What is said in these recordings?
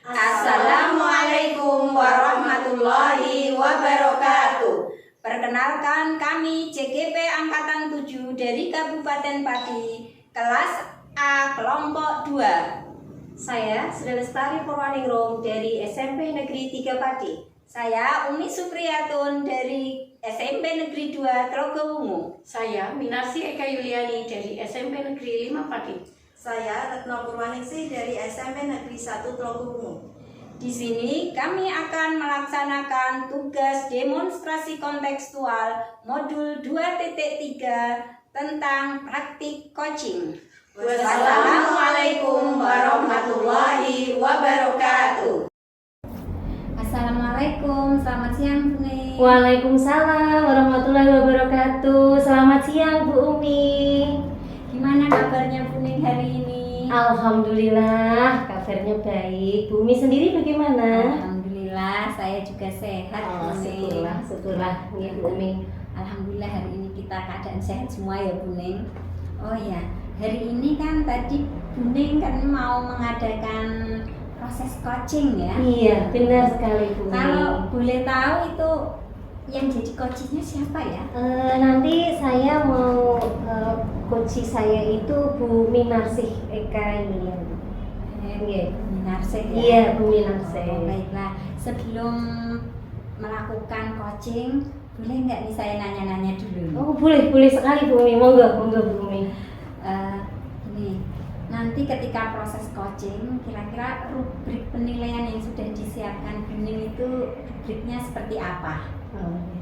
Assalamualaikum warahmatullahi wabarakatuh. Perkenalkan, kami CGP Angkatan 7 dari Kabupaten Pati, kelas A kelompok 2. Saya Sri Lestari Purwaningrum dari SMP Negeri 3 Pati. Saya Umi Supriyatun dari SMP Negeri 2 Trogowungu. Saya Minarsi Eka Yuliani dari SMP Negeri 5 Pati. Saya Retno Purwaningsih dari SMP Negeri 1 Trogowungu. Di sini kami akan melaksanakan tugas demonstrasi kontekstual modul 2.3 tentang praktik coaching. Wassalamualaikum warahmatullahi wabarakatuh. Assalamualaikum, selamat siang Bu Ning. Waalaikumsalam warahmatullahi wabarakatuh. Selamat siang Bu Umi. Gimana kabarnya Bu Ning hari ini? Alhamdulillah kabarnya baik. Bu Umi sendiri bagaimana? Alhamdulillah saya juga sehat Bu Ning. Syukurlah ya Bu Umi. Alhamdulillah hari ini kita keadaan sehat semua ya Bu Ning. Oh ya, hari ini kan tadi Bu Ning kan mau mengadakan proses coaching ya. Iya benar sekali Bu Umi. Kalau boleh tahu itu yang jadi coachingnya siapa ya? Nanti saya mau coach saya itu Bu Minarsih Eka Yuliani. Iya. Minarsih ya? Iya Bu Minarsih. Oh, baiklah, sebelum melakukan coaching boleh nggak nih saya nanya-nanya dulu? Oh boleh sekali Bu Umi. Monggo Bu Umi. Ini nanti ketika proses coaching kira-kira rubrik penilaian yang sudah disiapkan Bu Ning itu rubriknya seperti apa?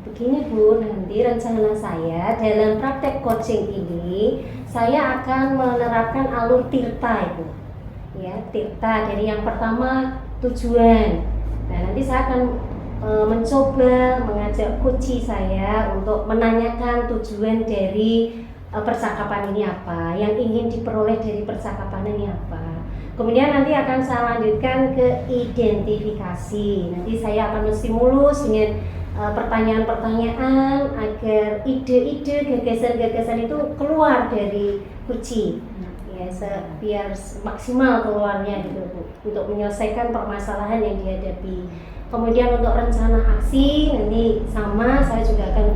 Begini Bu, nanti rencana saya dalam praktek coaching ini saya akan menerapkan alur tirta itu, ya tirta dari yang pertama tujuan. Nah nanti saya akan mencoba mengajak coach saya untuk menanyakan tujuan dari percakapan ini apa, yang ingin diperoleh dari percakapan ini apa. Kemudian nanti akan saya lanjutkan ke identifikasi. Nanti saya akan menstimulus dengan pertanyaan-pertanyaan agar ide-ide, gagasan-gagasan itu keluar dari kunci, ya biar maksimal keluarnya gitu Bu, untuk menyelesaikan permasalahan yang dihadapi. Kemudian untuk rencana aksi nanti sama, saya juga akan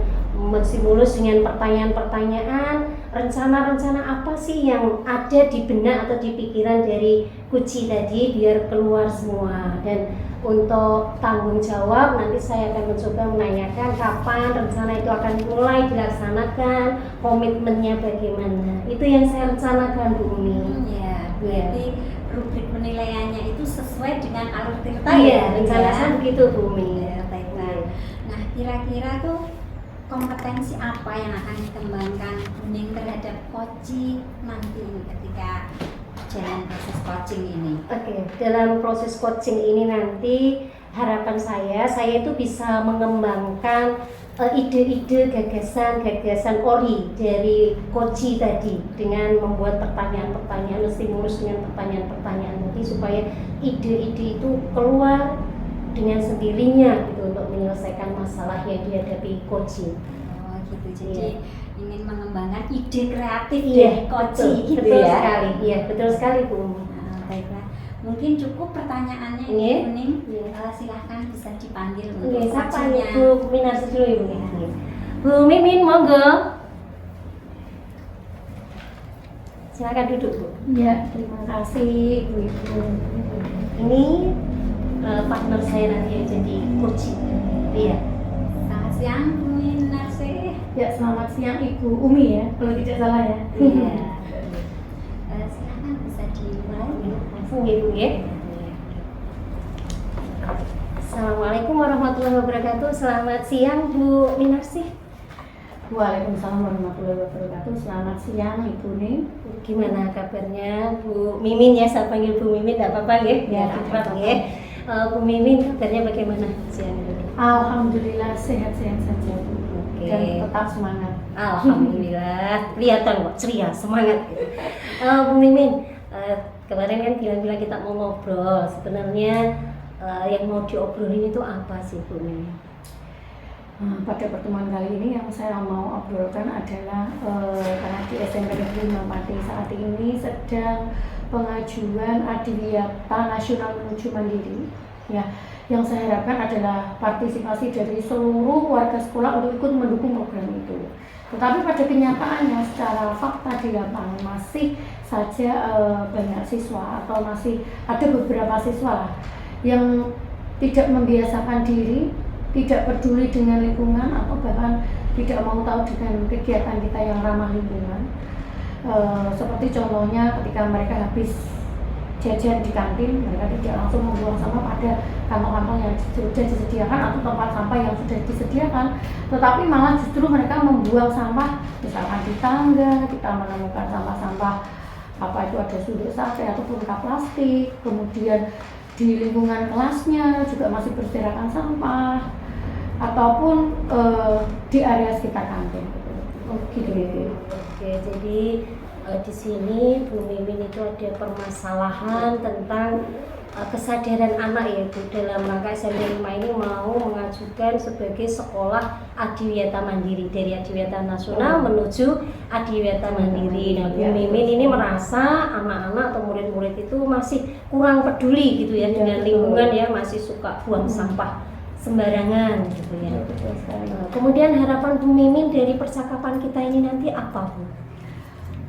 menstimulus dengan pertanyaan-pertanyaan, rencana-rencana apa sih yang ada di benak atau di pikiran dari kunci tadi biar keluar semua. Dan untuk tanggung jawab nanti saya akan mencoba menanyakan kapan rencana itu akan mulai dilaksanakan, komitmennya bagaimana. Itu yang saya rencanakan Bu Umi. Ya, berarti rubrik penilaiannya itu sesuai dengan alur tirta Iya, ya? rencana saya begitu Bu Umi. Ya, baiklah. Nah, kira-kira tuh kompetensi apa yang akan dikembangkan Bu Ning terhadap coaching nanti ketika jalan proses coaching ini? Oke, dalam proses coaching ini nanti harapan saya itu bisa mengembangkan ide-ide, gagasan ori dari coach tadi dengan membuat pertanyaan-pertanyaan, stimulus dengan pertanyaan-pertanyaan nanti supaya ide-ide itu keluar dengan sendirinya gitu untuk menyelesaikan masalah yang dihadapi coach. Oh gitu, jadi ingin mengembangkan ide kreatif Iya, dari coach betul, gitu betul ya? Sekali, iya betul sekali Bu. Baiklah, mungkin cukup pertanyaannya Iya. ini Bu Ning. Iya. Silahkan bisa dipanggil Oke, untuk siapa coachingnya. Bu Minarsi dulu ya Bu? Bu Mimin monggo. Silakan duduk Bu. Ya, terima kasih Bu Ibu. Ini partner saya nanti yang jadi coach. Iya. Selamat siang Bu Minarsi. Ya, selamat siang Ibu Umi ya, kalau tidak salah ya. Iya. Silahkan bisa dimulai. Langsung ya Bu ya. Assalamualaikum warahmatullahi wabarakatuh. Selamat siang Bu Minarsi. Waalaikumsalam warahmatullahi wabarakatuh. Selamat siang Ibu Ning. Gimana kabarnya Bu Mimin ya? Saya panggil Bu Mimin, tidak apa-apa ya? Ya, akrab ya. Bu Mimin kabarnya bagaimana siang ini? Alhamdulillah sehat-sehat saja Bu. Oke. Dan tetap semangat. Alhamdulillah, kelihatan kok ceria, semangat gitu. Bu Mimin, kemarin kan bilang-bilang kita mau ngobrol. Sebenarnya yang mau diobrolin itu apa sih Bu Mimin? Pada pertemuan kali ini yang saya mau obrolkan adalah karena di SMP Negeri 5 Pati saat ini sedang pengajuan Adiwiyata Nasional Menuju Mandiri. Ya, yang saya harapkan adalah partisipasi dari seluruh warga sekolah untuk ikut mendukung program itu. Tetapi pada kenyataannya secara fakta di lapangan masih saja banyak siswa atau masih ada beberapa siswa lah yang tidak membiasakan diri, tidak peduli dengan lingkungan atau bahkan tidak mau tahu dengan kegiatan kita yang ramah lingkungan. Seperti contohnya ketika mereka habis jajan di kantin, mereka tidak langsung membuang sampah pada kantong-kantong yang sudah disediakan atau tempat sampah yang sudah disediakan, tetapi malah justru mereka membuang sampah misalkan di tangga. Kita menemukan sampah-sampah apa itu ada sudut sate ataupun kap plastik, kemudian di lingkungan kelasnya juga masih berserakan sampah ataupun di area sekitar kantin. Oke, jadi di sini Bu Mimin itu ada permasalahan tentang kesadaran anak ya Bu, dalam rangka SMP 5 ini mau mengajukan sebagai sekolah Adiwiyata Mandiri, dari Adiwiyata Nasional menuju Adiwiyata Mandiri. Nah, Bu Mimin ini merasa anak-anak atau murid-murid itu masih kurang peduli gitu ya dengan lingkungan ya, masih suka buang sampah sembarangan gitu ya. Kemudian harapan Bu Mimin dari percakapan kita ini nanti apa Bu?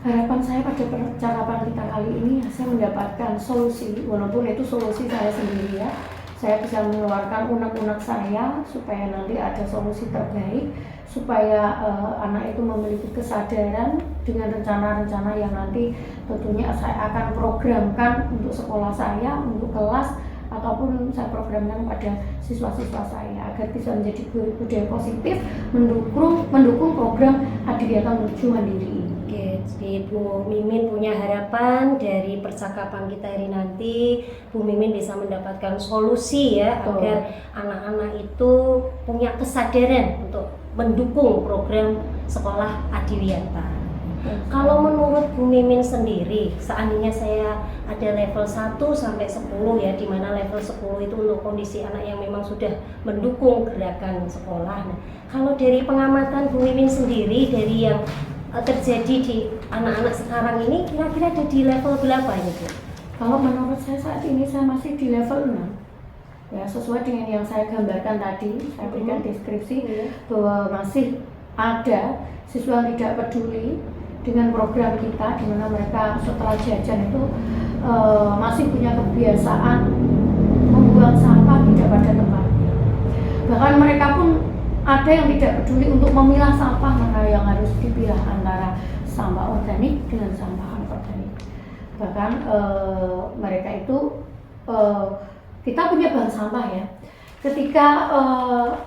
Harapan saya pada percakapan kita kali ini saya mendapatkan solusi, walaupun itu solusi saya sendiri ya. Saya bisa mengeluarkan unek-unek saya supaya nanti ada solusi terbaik, supaya anak itu memiliki kesadaran dengan rencana-rencana yang nanti tentunya saya akan programkan untuk sekolah saya, untuk kelas, ataupun saya programkan pada siswa-siswa saya agar bisa menjadi budaya positif mendukung program Adiwiyata Menuju Mandiri. Oke, jadi Bu Mimin punya harapan dari percakapan kita hari nanti Bu Mimin bisa mendapatkan solusi ya, agar anak-anak itu punya kesadaran untuk mendukung program sekolah Adiwiyata. Kalau menurut Bu Mimin sendiri, seandainya saya ada level 1 sampai 10 ya, di mana level 10 itu untuk kondisi anak yang memang sudah mendukung gerakan sekolah. Nah, kalau dari pengamatan Bu Mimin sendiri, dari yang terjadi di anak-anak sekarang ini, kira-kira ada di level berapa ini Bu? Kalau menurut saya saat ini saya masih di level 6 ya, sesuai dengan yang saya gambarkan tadi, saya berikan deskripsi bahwa masih ada siswa yang tidak peduli dengan program kita, di mana mereka setelah jajan itu masih punya kebiasaan membuang sampah tidak pada tempatnya. Bahkan mereka pun ada yang tidak peduli untuk memilah sampah, mana yang harus dipilah antara sampah organik dengan sampah anorganik. Bahkan mereka itu kita punya bank sampah ya. Ketika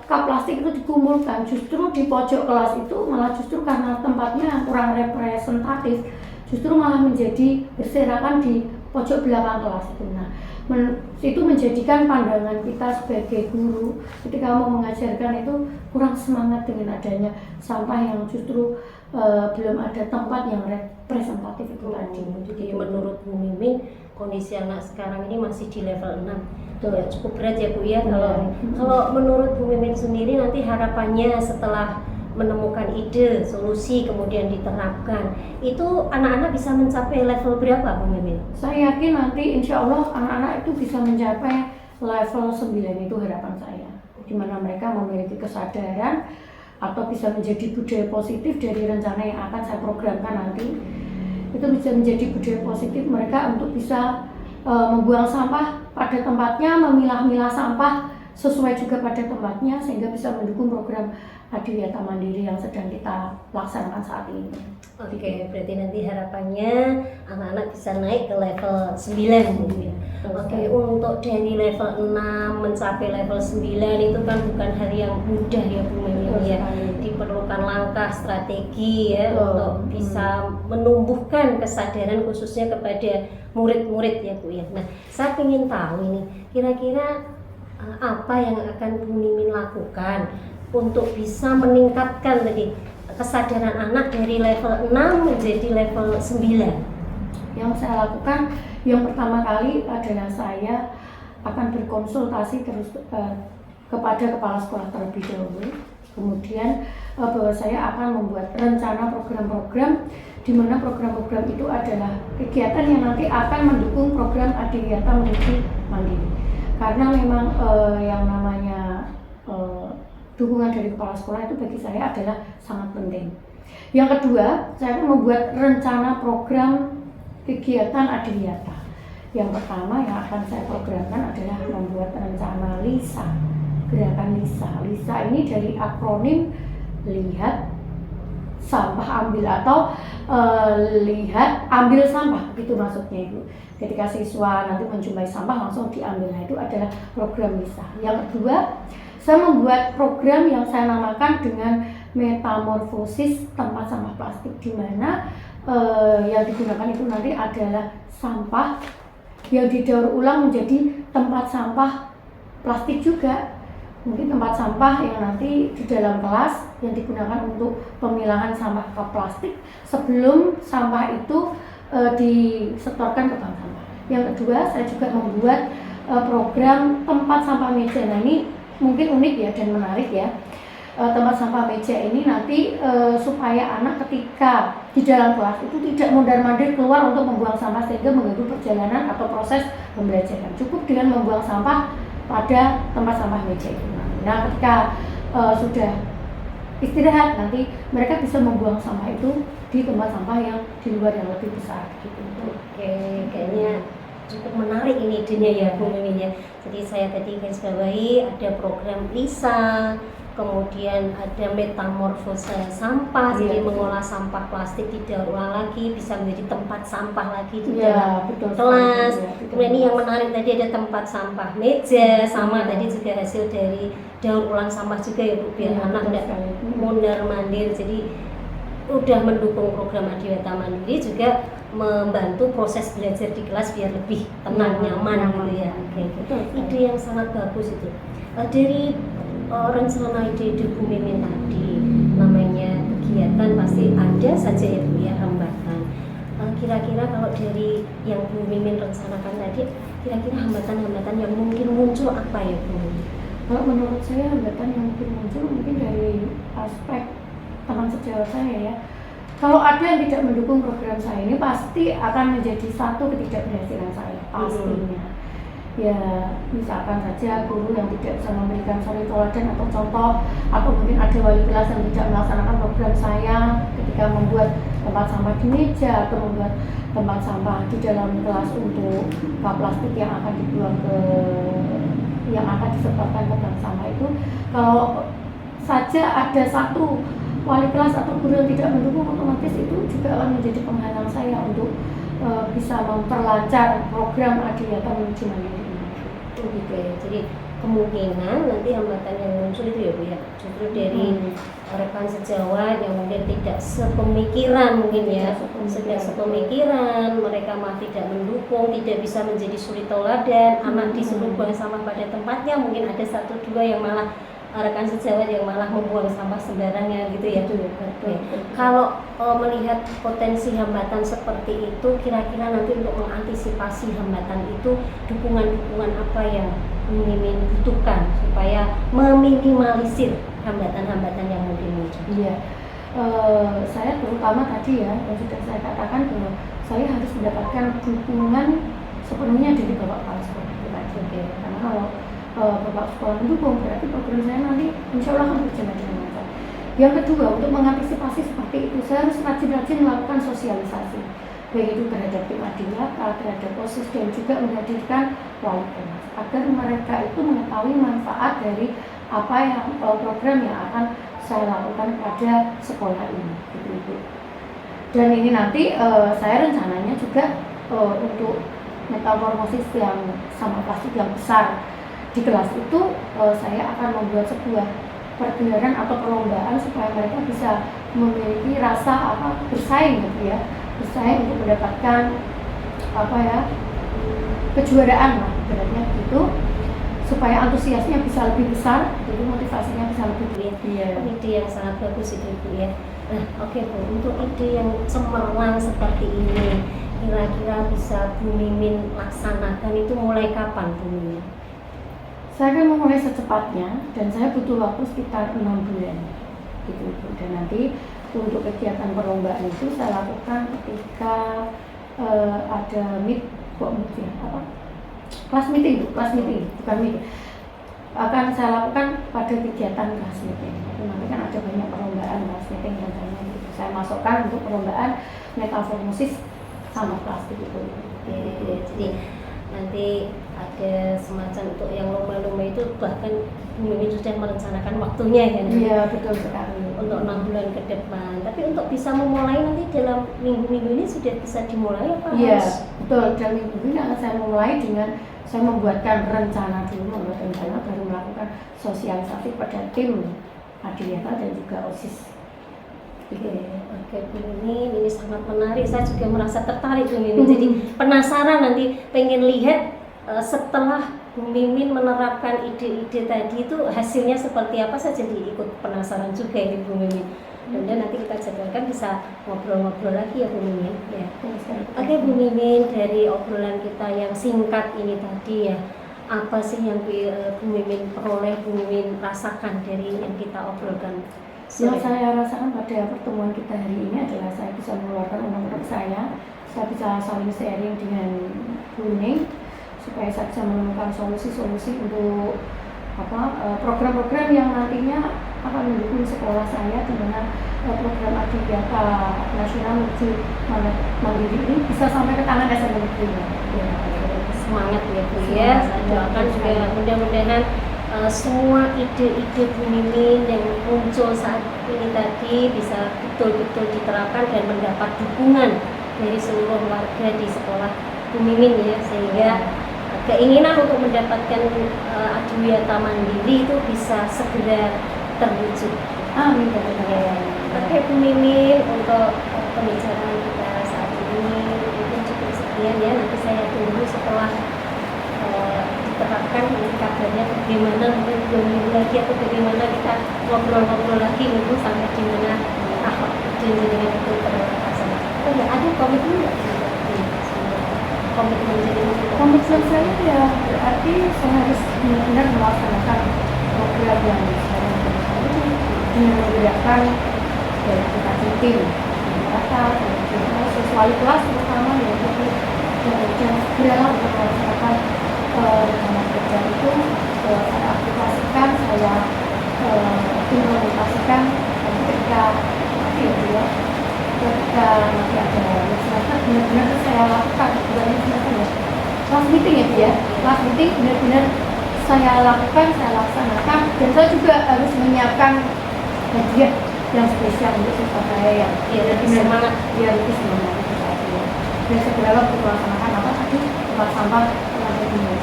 kap plastik itu dikumpulkan, justru di pojok kelas itu malah justru karena tempatnya kurang representatif, justru malah menjadi berserakan di pojok belakang kelas itu. Nah, itu menjadikan pandangan kita sebagai guru ketika mau mengajarkan itu kurang semangat dengan adanya sampah yang justru belum ada tempat yang representatif itu tadi. Jadi menurut Bu Mimin, kondisi anak sekarang ini masih di level 6. Ya, cukup berat ya Bu ya. Kalau menurut Bu Mimin sendiri, nanti harapannya setelah menemukan ide, solusi, kemudian diterapkan, itu anak-anak bisa mencapai level berapa Bu Mimin? Saya yakin nanti insya Allah anak-anak itu bisa mencapai level 9, itu harapan saya, di mana mereka memiliki kesadaran atau bisa menjadi budaya positif dari rencana yang akan saya programkan nanti. Itu bisa menjadi budaya positif mereka untuk bisa membuang sampah pada tempatnya, memilah-milah sampah sesuai juga pada tempatnya, sehingga bisa mendukung program Adiwiyata Mandiri yang sedang kita laksanakan saat ini. Oke, berarti nanti harapannya anak-anak bisa naik ke level 9 gitu ya. Oke, untuk dari level 6 mencapai level 9 itu kan bukan hal yang mudah ya Bu Mimin ya. Diperlukan langkah strategi ya untuk bisa menumbuhkan kesadaran khususnya kepada murid-murid ya Bu ya. Nah, saya ingin tahu ini kira-kira apa yang akan Bu Mimin lakukan untuk bisa meningkatkan tadi kesadaran anak dari level 6 menjadi level 9. Yang saya lakukan yang pertama kali adalah saya akan berkonsultasi terus kepada kepala sekolah terlebih dahulu. Kemudian bahwa saya akan membuat rencana program-program di mana program-program itu adalah kegiatan yang nanti akan mendukung program Adiwiyata Menuju Mandiri. Karena memang yang namanya dukungan dari kepala sekolah itu bagi saya adalah sangat penting. Yang kedua, saya akan membuat rencana program kegiatan Adiwiyata. Yang pertama yang akan saya programkan adalah membuat rencana LISA, gerakan LISA. LISA ini dari akronim lihat, sampah, ambil, atau lihat, ambil sampah, itu maksudnya Ibu. Ketika siswa nanti menjumpai sampah langsung diambil, nah itu adalah program LISA. Yang kedua, saya membuat program yang saya namakan dengan metamorfosis tempat sampah plastik, di mana yang digunakan itu nanti adalah sampah yang didaur ulang menjadi tempat sampah plastik juga. Mungkin tempat sampah yang nanti di dalam kelas yang digunakan untuk pemilahan sampah plastik sebelum sampah itu disetorkan ke bank sampah. Yang kedua, saya juga membuat program tempat sampah meja. Nah ini mungkin unik ya dan menarik ya. Tempat sampah meja ini nanti supaya anak ketika di dalam kelas itu tidak mondar-mandir keluar untuk membuang sampah sehingga mengganggu perjalanan atau proses pembelajaran. Cukup dengan membuang sampah pada tempat sampah meja itu. Nah ketika sudah istirahat nanti mereka bisa membuang sampah itu di tempat sampah yang di luar yang lebih besar gitu. Oke, kayaknya cukup menarik ini idenya ya Bu Mimin ya. Jadi saya tadi garis bawahi ada program LISA, kemudian ada metamorfose sampah, jadi mengolah sampah plastik didaur ulang lagi bisa menjadi tempat sampah lagi di dalam kelas. Kemudian ini yang menarik tadi ada tempat sampah meja, sama tadi juga hasil dari daur ulang sampah juga ya Bu, biar anak tidak mondar mandir. Jadi udah mendukung program Adiwiyata Mandiri, juga membantu proses belajar di kelas biar lebih tenang, nyaman gitu ya. Oke. Ide yang sangat bagus itu. Dari rencana ide Bu Mimin tadi, namanya kegiatan pasti ada saja ya Bu ya hambatan. Kira-kira kalau dari yang Bu Mimin rencanakan tadi, kira-kira hambatan-hambatan yang mungkin muncul apa ya Bu Mimin? Kalau menurut saya hambatan yang mungkin muncul mungkin dari aspek teman sejawat saya ya. Kalau ada yang tidak mendukung program saya ini pasti akan menjadi satu ketidakberhasilan saya pastinya. Ya misalkan saja guru yang tidak bisa memberikan suri teladan atau contoh, atau mungkin ada wali kelas yang tidak melaksanakan program saya ketika membuat tempat sampah di meja atau membuat tempat sampah di dalam kelas untuk kap plastik yang akan dibuang ke yang akan disetorkan ke bank sampah itu. Kalau saja ada satu wali kelas atau guru yang tidak mendukung, otomatis itu juga akan menjadi penghalang saya untuk bisa memperlancar program Adiwiyata Menuju Mandiri ini. Gitu ya. Jadi kemungkinan nanti hambatan yang muncul itu ya Bu ya, justru dari rekan sejawat yang mungkin tidak sepemikiran mungkin ya, sedang sepemikiran, mereka mah tidak mendukung, tidak bisa menjadi suri tauladan, anak disuruh buang sampah pada tempatnya, mungkin ada satu dua yang malah rekan sejawat yang malah membuang sampah sembarangan gitu ya. Kalau melihat potensi hambatan seperti itu, kira-kira nanti untuk mengantisipasi hambatan itu dukungan-dukungan apa yang Mimin butuhkan supaya meminimalisir hambatan-hambatan yang mungkin muncul? Iya, saya terutama tadi ya yang sudah saya katakan bahwa saya harus mendapatkan dukungan sepenuhnya dari Bapak Kepala Sekolah. Karena kalau Bapak Sekolah mendukung, berarti program saya nanti insya Allah akan berjalan dengan lancar. Yang kedua, untuk mengantisipasi seperti itu, saya harus rajin-rajin melakukan sosialisasi, baik itu terhadap tim Adiwiyata, terhadap OSIS, dan juga menghadirkan wali kelas, agar mereka itu mengetahui manfaat dari apa yang program yang akan saya lakukan pada sekolah ini, gitu. Dan ini nanti saya rencananya juga untuk metamorfosis yang sampah plastik yang besar di kelas itu, saya akan membuat sebuah pergelaran atau perlombaan supaya mereka bisa memiliki rasa bersaing gitu ya, bersaing untuk mendapatkan kejuaraan lah beratnya gitu, supaya antusiasnya bisa lebih besar, jadi motivasinya bisa lebih tinggi. Ide yang sangat bagus itu Bu ya. Nah oke Bu, untuk ide yang cemerlang seperti ini, kira-kira bisa Bu Mimin laksanakan itu mulai kapan Bu Mimin? Saya akan memulai secepatnya dan saya butuh waktu sekitar 6 bulan gitu. Dan nanti untuk kegiatan perlombaan itu saya lakukan ketika ada kelas meeting bukan meeting, akan saya lakukan pada kegiatan kelas meeting. Nanti kan ada banyak perlombaan kelas meeting dan lain-lain gitu. Saya masukkan untuk perlombaan metamorfosis sama plastik itu. Jadi nanti ada semacam untuk yang lomba-lomba itu bahkan Bu Mimin sudah merencanakan waktunya ya. Iya, betul sekali. Untuk 6 bulan ke depan. Tapi untuk bisa memulai nanti dalam minggu-minggu ini sudah bisa dimulai apa? Iya, betul. Dan minggu ini akan saya mulai dengan saya membuatkan rencana dulu, membuat rencana baru melakukan sosialisasi pada tim Adiwiyata dan juga OSIS. Oke, Bu Mimin, ini sangat menarik. Saya juga merasa tertarik Bu Mimin. Jadi penasaran nanti pengen lihat setelah Bu Mimin menerapkan ide-ide tadi itu hasilnya seperti apa. Saya jadi ikut penasaran juga ini Bu Mimin. Dan nanti kita jadwalkan bisa ngobrol-ngobrol lagi ya Bu Mimin. Ya. Oke Bu Mimin, dari obrolan kita yang singkat ini tadi ya, apa sih yang Bu Mimin peroleh, Bu Mimin rasakan dari yang kita obrolkan? Yang saya rasakan pada pertemuan kita hari ini adalah saya bisa mengeluarkan unek-unek saya bisa saling sharing dengan Bu Ning, supaya saya bisa menemukan solusi-solusi untuk program-program yang nantinya akan mendukung sekolah saya, di mana program Adiwiyata Nasional Menuju Mandiri ini bisa sampai ke tangan SMP negeri. Ya, semangat ya Bu ya. Saya doakan juga mudah-mudahan semua ide-ide Bu Mimin yang muncul saat ini tadi bisa betul-betul diterapkan dan mendapat dukungan dari seluruh warga di sekolah Bu Mimin ya, sehingga keinginan untuk mendapatkan Adiwiyata Mandiri itu bisa segera terwujud. Amin. Oke Bu Mimin, untuk pembicaraan kita saat ini mungkin cukup sekian ya. Nanti saya tunggu setelah diterapkan nanti kabarnya bagaimana, mungkin 2 minggu lagi atau bagaimana kita ngobrol-ngobrol lagi minggu sampai di mana janji-janji itu terlaksana. Oh ya, ada komitmen nggak? Komitmen saya ya berarti saya harus benar-benar melaksanakan program yang saya lakukan itu dengan menggerakkan dari kita tim masyarakat, sesuai kelas terutama ya, dan segera untuk melaksanakan rencana kerja itu saya aplikasikan, saya implementasikan, dan ketika nanti ada masyarakat benar-benar saya lakukan, bukan semester ya, kelas meeting ya Bu ya, kelas meeting benar-benar saya lakukan, saya laksanakan, dan saya juga harus menyiapkan hadiah yang spesial untuk siswa saya yang lebih semangat, lebih semangat dan segera untuk melaksanakan apa tadi tempat sampah lantai 2.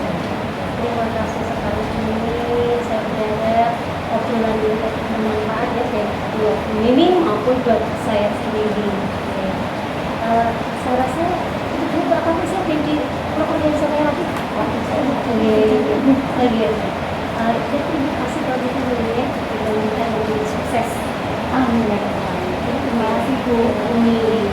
Terima kasih sekali ini. Saya berharap obrolan ini bermanfaat ya buat Bu Mimin maupun buat saya sendiri. Saya rasa itu dulu apa sih yang di organisasi lagi? Lagi aja. Terima kasih kalau gitu Bu ya. Mudah-mudahan menjadi sukses. Amin. Terima kasih Bu. Amin.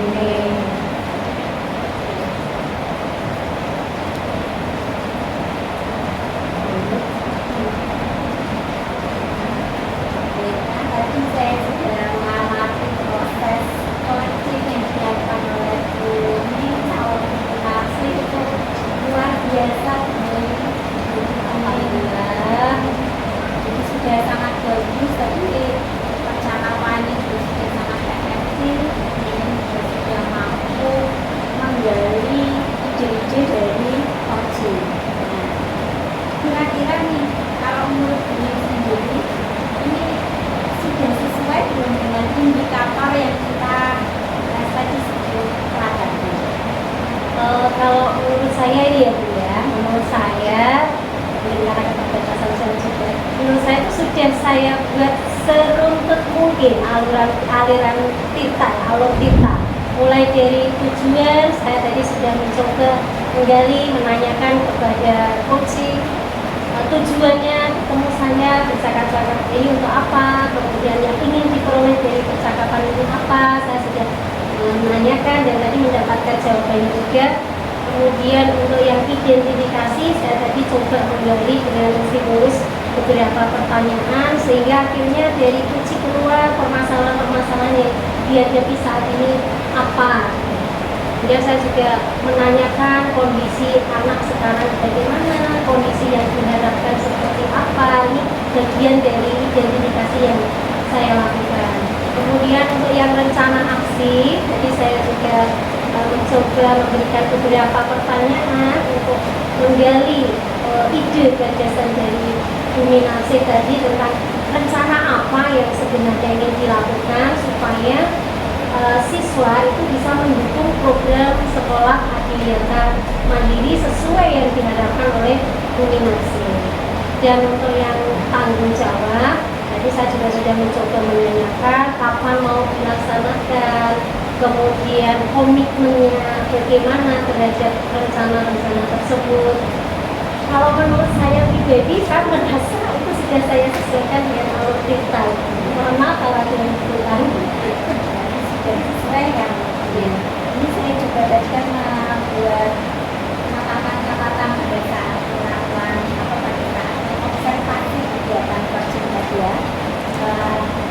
Tadi saya sudah mengamati proses coaching yang dilakukan oleh Bu Ning Asli itu luar biasa. Alhamdulillah, jadi sudah sangat bagus, tapi percakapannya juga sudah sangat efektif, dan juga sudah mampu menggali ide-ide dari coaching. Nah, kira-kira nih kalau menurut Bu Ning sendiri ini sudah sesuai belum dengan indikator yang kita tadi sebelum peradaban? Kalau menurut saya ini ya Bu ya, menurut saya karena keterbatasan saya juga, menurut saya itu sudah saya buat seruntut mungkin aliran tita, alur tita. Mulai dari tujuan, saya tadi sudah mencoba menggali, menanyakan kepada coaching tujuannya ketemu saya bercakap-cakap ini untuk apa, kemudian yang ingin diperoleh dari percakapan itu apa, saya sudah menanyakan dan tadi mendapatkan jawabannya juga. Kemudian untuk yang identifikasi, saya tadi coba menggali dengan stimulus beberapa pertanyaan, sehingga akhirnya dari kunci keluar permasalahan-permasalahan yang dihadapi saat ini apa. Kemudian saya juga menanyakan kondisi anak sekarang bagaimana, kondisi yang diharapkan seperti apa. Ini bagian dari identifikasi yang saya lakukan. Kemudian untuk yang rencana aksi, jadi saya juga mencoba memberikan beberapa pertanyaan untuk menggali ide gagasan dari Bumi Nasir tadi tentang rencana apa yang sebenarnya ingin dilakukan supaya siswa itu bisa mendukung program sekolah adiwiyata mandiri sesuai yang diharapkan oleh Bumi Nasir. Dan untuk yang tanggung jawab, tadi saya juga sudah mencoba menanyakan kapan mau dilaksanakan, kemudian komitmennya bagaimana terhadap rencana-rencana tersebut. Kalau menurut saya pribadi, saya merasa itu sudah saya sesuaikan dengan alur cerita. Mohon maaf kalau ada yang kurang. Sudah sesuai kan? Ya. Ini saya juga tadi kan membuat catatan pada saat melakukan apa pada saat observasi kegiatan coaching tadi ya.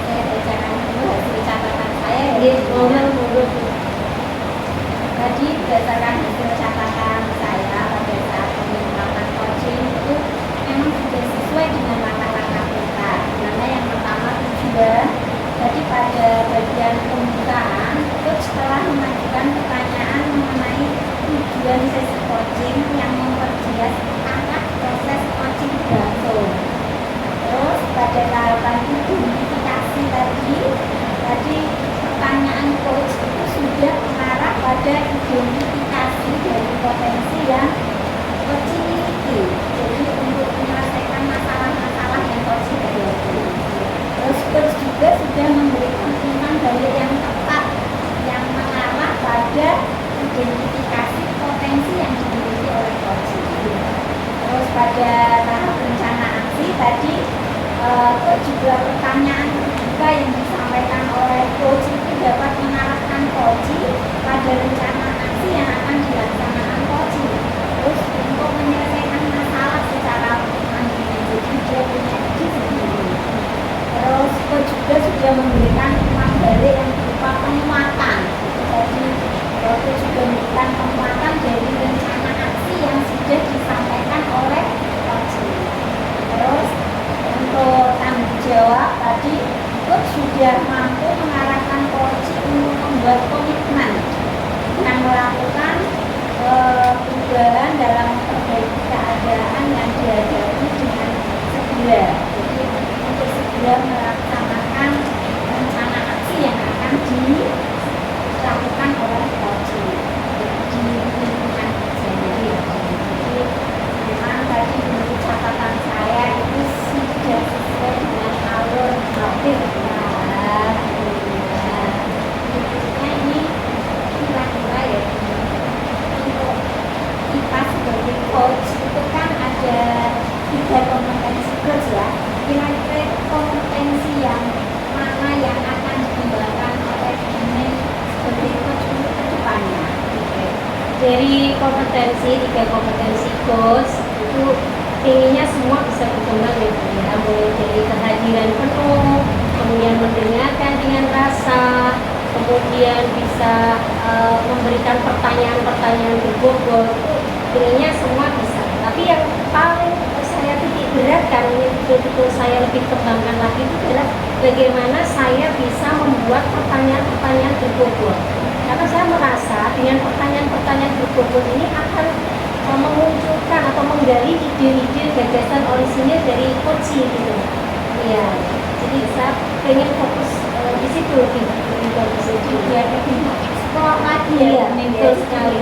Saya bacakan dulu hasil catatan saya. Iya, monggo. Tadi berdasarkan hasil catatan saya pada saat melakukan coaching itu memang sudah sesuai dengan langkah-langkah kita. Karena yang pertama tujuan. Jadi pada bagian pembukaan, coach telah mengajukan pertanyaan mengenai tujuan sesi coaching yang memperjelas anak proses coaching berlangsung. Terus pada tahapan identifikasi tadi pertanyaan coach itu sudah mengarah pada identifikasi dari potensi yang coach miliki. Jadi untuk menyelesaikan masalah-masalah yang coach hadapi. Terus coach juga sudah memberikan umpan balik yang tepat yang mengarah pada identifikasi potensi yang dimiliki oleh coach. Terus pada tahap rencana aksi tadi coach juga pertanyaan terbuka yang disampaikan oleh coach itu dapat mengarahkan coach pada rencana aksi yang akan dilaksanakan coach. Terus untuk menyelesaikan masalah secara mandiri, jadi dia punya ide sendiri. Terus coach juga sudah memberikan umpan balik yang berupa penguatan. Jadi coach juga memberikan penguatan dari rencana aksi yang sudah disampaikan oleh coach. Terus untuk tanggung jawab tadi coach sudah mampu mengarahkan coach untuk membuat komitmen yang melakukan perubahan dalam memperbaiki keadaan yang dihadapi dengan segera. Jadi untuk segera melaksanakan rencana aksi yang akan dilakukan oleh coach di lingkungan sendiri. Jadi memang tadi menurut catatan saya itu sudah sesuai dengan alur motif. Ini kira-kira ya untuk kita sebagai coach itu kan ada 3 kompetensi coach ya. Kira-kira kompetensi yang mana yang akan dikembangkan oleh ini sebagai coach untuk kedepannya. Dari kompetensi, 3 kompetensi coach itu inginnya semua bisa berkembang ya, mulai dari kehadiran penuh, kemudian mendengarkan dengan rasa, kemudian bisa memberikan pertanyaan-pertanyaan berbobot, inginnya semua bisa. Tapi yang paling saya titik beratkan, ini betul-betul saya lebih kembangkan lagi itu adalah bagaimana saya bisa membuat pertanyaan-pertanyaan berbobot. Karena saya merasa dengan pertanyaan-pertanyaan berbobot ini akan memunculkan atau menggali ide-ide gagasan orisinil dari coach gitu. Iya. Jadi saya pengen fokus di situ lebih bagus itu biar lebih mengeksplor lagi ya. Betul sekali.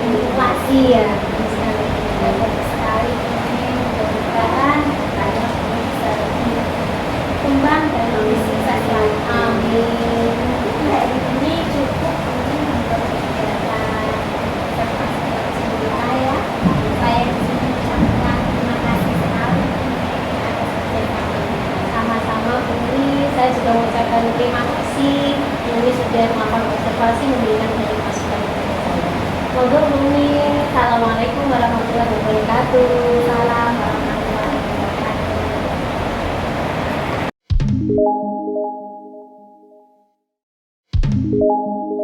Iya. Bagus sekali ini mudah-mudahan kalian semua bisa lebih berkembang dan lebih sukses lagi. Amin. Hari ini cukup untuk kegiatan observasi saya. Saya di sini ucapkan terima kasih sekali atas kerjasama. Sama-sama Bumi, saya juga mengucapkan terima kasih Bumi sudah melakukan observasi memberikan dari masukan kepada saya. Monggo Bumi, Assalamualaikum warahmatullahi wabarakatuh. Salam warahmatullahi wabarakatuh. Ibu.